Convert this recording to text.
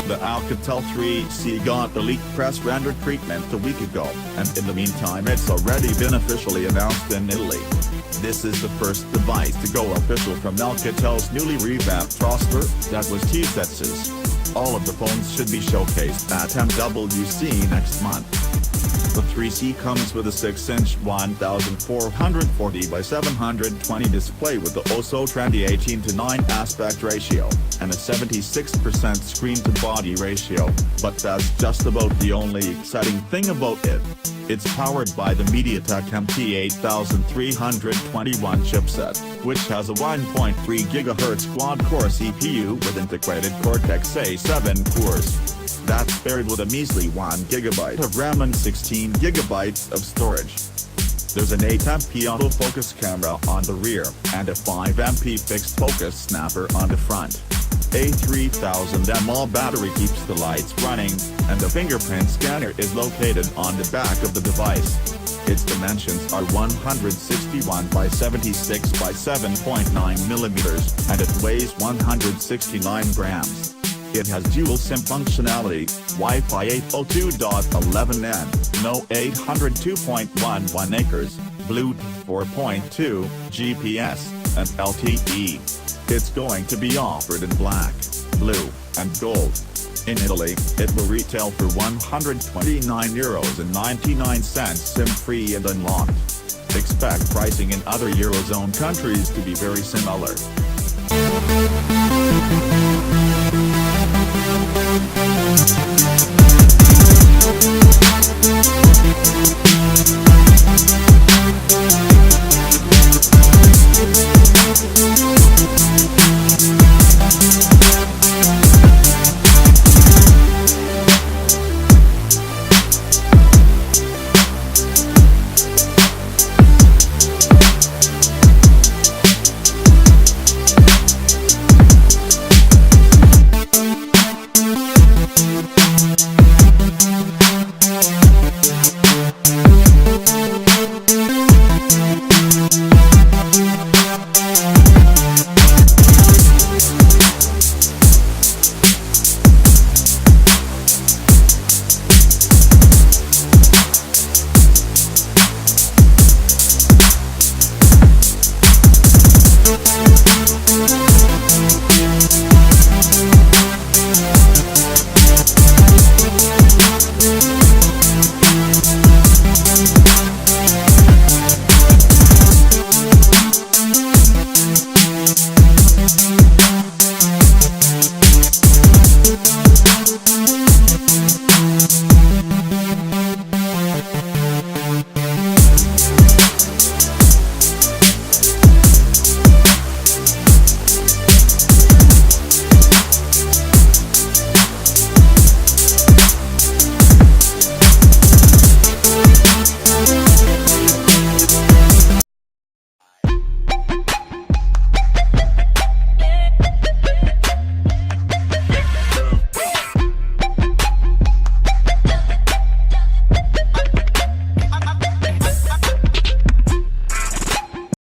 The Alcatel 3C got Elite Press Render treatment a week ago, and in the meantime it's already been officially announced in Italy. This is the first device to go official from Alcatel's newly revamped roster, that was T-Sets. All of the phones should be showcased at MWC next month. The 3C comes with a 6-inch 1440 by 720 display with the OSO trendy 18:9 aspect ratio, and a 76% screen-to-body ratio, but that's just about the only exciting thing about it. It's powered by the MediaTek MT8321 chipset, which has a 1.3 GHz quad-core CPU with integrated Cortex-A7 cores. That's paired with a measly 1 GB of RAM and 16 GB of storage. There's an 8MP autofocus camera on the rear, and a 5MP fixed focus snapper on the front. A 3000 mAh battery keeps the lights running, and the fingerprint scanner is located on the back of the device. Its dimensions are 161 by 76 by 7.9 mm, and it weighs 169 grams. It has dual SIM functionality, Wi-Fi 802.11n, No 802.11 acres, Bluetooth 4.2, GPS, and LTE. It's going to be offered in black, blue, and gold. In Italy, it will retail for €129.99 SIM-free and unlocked. Expect pricing in other Eurozone countries to be very similar.